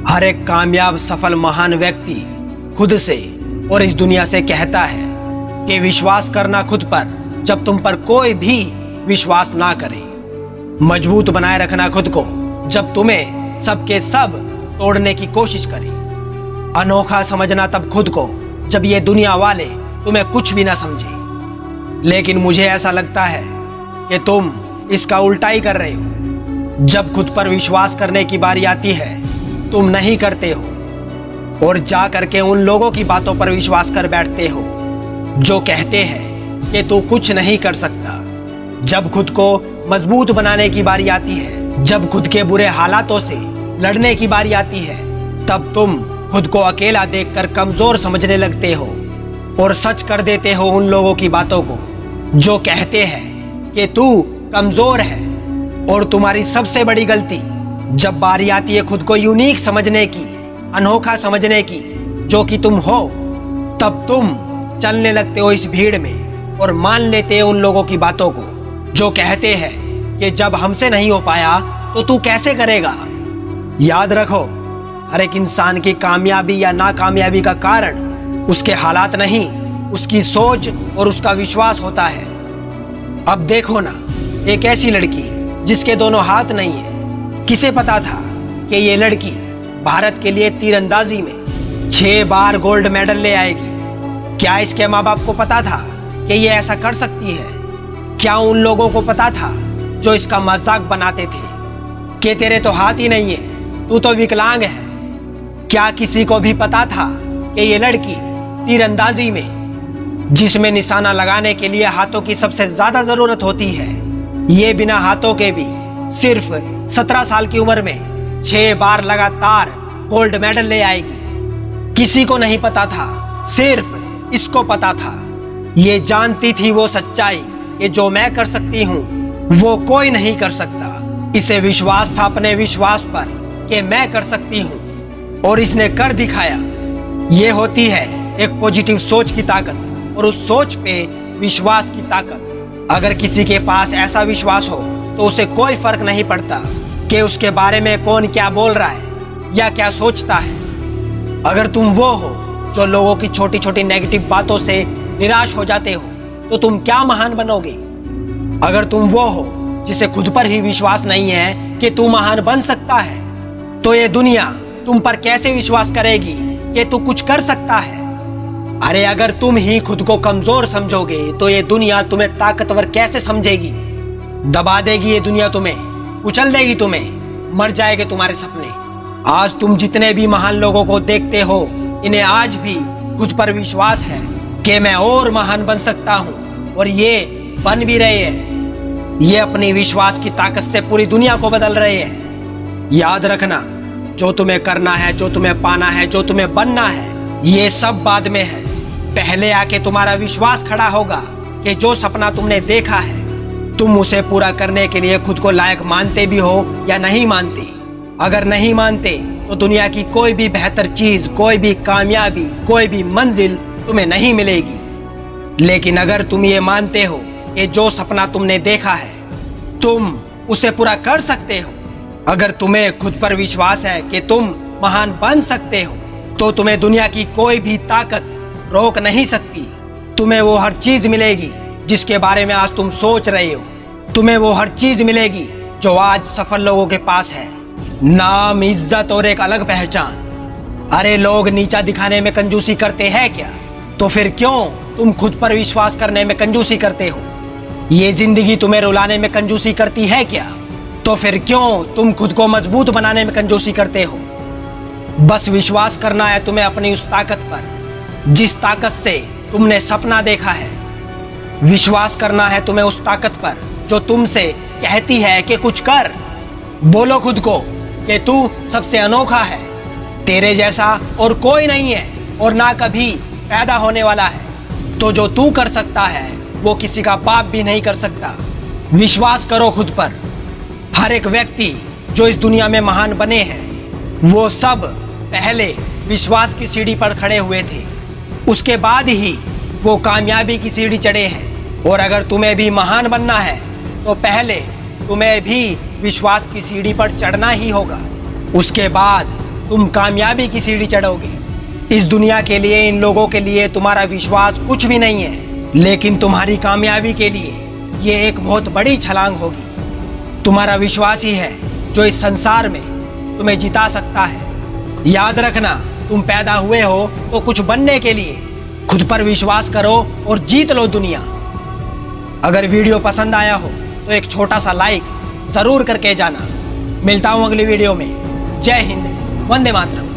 हर एक कामयाब सफल महान व्यक्ति खुद से और इस दुनिया से कहता है कि विश्वास करना खुद पर जब तुम पर कोई भी विश्वास ना करे। मजबूत बनाए रखना खुद को जब तुम्हें सबके सब तोड़ने की कोशिश करे। अनोखा समझना तब खुद को जब ये दुनिया वाले तुम्हें कुछ भी ना समझे। लेकिन मुझे ऐसा लगता है कि तुम इसका उल्टा ही कर रहे हो। जब खुद पर विश्वास करने की बारी आती है तुम नहीं करते हो और जा करके उन लोगों की बातों पर विश्वास कर बैठते हो जो कहते हैं कि तू कुछ नहीं कर सकता। जब खुद को मजबूत बनाने की बारी आती है, जब खुद के बुरे हालातों से लड़ने की बारी आती है, तब तुम खुद को अकेला देखकर कमजोर समझने लगते हो और सच कर देते हो उन लोगों की बातों को जो कहते हैं कि तू कमजोर है। और तुम्हारी सबसे बड़ी गलती जब बारी आती है खुद को यूनिक समझने की, अनोखा समझने की जो कि तुम हो, तब तुम चलने लगते हो इस भीड़ में और मान लेते हो उन लोगों की बातों को जो कहते हैं कि जब हमसे नहीं हो पाया तो तू कैसे करेगा। याद रखो, हर एक इंसान की कामयाबी या नाकामयाबी का कारण उसके हालात नहीं, उसकी सोच और उसका विश्वास होता है। अब देखो ना, एक ऐसी लड़की जिसके दोनों हाथ नहीं है, किसे पता था कि ये लड़की भारत के लिए तीरंदाजी में 6 बार गोल्ड मेडल ले आएगी। क्या इसके माँ बाप को पता था कि ये ऐसा कर सकती है? क्या उन लोगों को पता था जो इसका मजाक बनाते थे कि तेरे तो हाथ ही नहीं है, तू तो विकलांग है? क्या किसी को भी पता था कि ये लड़की तीरंदाजी में, जिसमें निशाना लगाने के लिए हाथों की सबसे ज्यादा जरूरत होती है, ये बिना हाथों के भी सिर्फ 17 साल की उम्र में 6 बार लगातार गोल्ड मेडल ले आएगी? किसी को नहीं पता था, सिर्फ इसको पता था। ये जानती थी वो सच्चाई कि जो मैं कर सकती हूँ वो कोई नहीं कर सकता। इसे विश्वास था अपने विश्वास पर कि मैं कर सकती हूँ और इसने कर दिखाया। ये होती है एक पॉजिटिव सोच की ताकत और उस सोच पे विश्वास की ताकत। अगर किसी के पास ऐसा विश्वास हो तो उसे कोई फर्क नहीं पड़ता कि उसके बारे में कौन क्या बोल रहा है या क्या सोचता है। अगर तुम वो हो जो लोगों की छोटी छोटी नेगेटिव बातों से निराश हो जाते हो तो तुम क्या महान बनोगे। अगर तुम वो हो जिसे खुद पर ही विश्वास नहीं है कि तू महान बन सकता है, तो ये दुनिया तुम पर कैसे विश्वास करेगी कि तू कुछ कर सकता है। अरे अगर तुम ही खुद को कमजोर समझोगे तो ये दुनिया तुम्हें ताकतवर कैसे समझेगी। दबा देगी ये दुनिया तुम्हें, कुचल देगी तुम्हें, मर जाएंगे तुम्हारे सपने। आज तुम जितने भी महान लोगों को देखते हो, इन्हें आज भी खुद पर विश्वास है कि मैं और महान बन सकता हूँ और ये बन भी रहे हैं। ये अपनी विश्वास की ताकत से पूरी दुनिया को बदल रहे हैं। याद रखना, जो तुम्हें करना है, जो तुम्हें पाना है, जो तुम्हें बनना है, ये सब बाद में है। पहले आके तुम्हारा विश्वास खड़ा होगा कि जो सपना तुमने देखा है तुम उसे पूरा करने के लिए खुद को लायक मानते भी हो या नहीं मानते। अगर नहीं मानते तो दुनिया की कोई भी बेहतर चीज, कोई भी कामयाबी, कोई भी मंजिल तुम्हें नहीं मिलेगी। लेकिन अगर तुम ये मानते हो कि जो सपना तुमने देखा है तुम उसे पूरा कर सकते हो, अगर तुम्हें खुद पर विश्वास है कि तुम महान बन सकते हो, तो तुम्हें दुनिया की कोई भी ताकत रोक नहीं सकती। तुम्हें वो हर चीज मिलेगी जिसके बारे में आज तुम सोच रहे हो। तुम्हें वो हर चीज मिलेगी जो आज सफल लोगों के पास है, नाम, इज्जत और एक अलग पहचान। अरे लोग नीचा दिखाने में कंजूसी करते हैं क्या? तो फिर क्यों तुम खुद पर विश्वास करने में कंजूसी करते हो? ये जिंदगी तुम्हें रुलाने में कंजूसी करती है क्या? तो फिर क्यों तुम खुद को मजबूत बनाने में कंजूसी करते हो? बस विश्वास करना है तुम्हें अपनी उस ताकत पर जिस ताकत से तुमने सपना देखा है। विश्वास करना है तुम्हें उस ताकत पर जो तुमसे कहती है कि कुछ कर। बोलो खुद को कि तू सबसे अनोखा है, तेरे जैसा और कोई नहीं है और ना कभी पैदा होने वाला है। तो जो तू कर सकता है वो किसी का बाप भी नहीं कर सकता। विश्वास करो खुद पर। हर एक व्यक्ति जो इस दुनिया में महान बने हैं वो सब पहले विश्वास की सीढ़ी पर खड़े हुए थे, उसके बाद ही वो कामयाबी की सीढ़ी चढ़े हैं। और अगर तुम्हें भी महान बनना है तो पहले तुम्हें भी विश्वास की सीढ़ी पर चढ़ना ही होगा। उसके बाद तुम कामयाबी की सीढ़ी चढ़ोगे। इस दुनिया के लिए, इन लोगों के लिए तुम्हारा विश्वास कुछ भी नहीं है, लेकिन तुम्हारी कामयाबी के लिए ये एक बहुत बड़ी छलांग होगी। तुम्हारा विश्वास ही है जो इस संसार में तुम्हें जिता सकता है। याद रखना, तुम पैदा हुए हो तो कुछ बनने के लिए। खुद पर विश्वास करो और जीत लो दुनिया। अगर वीडियो पसंद आया हो तो एक छोटा सा लाइक जरूर करके जाना। मिलता हूं अगली वीडियो में। जय हिंद, वंदे मातरम।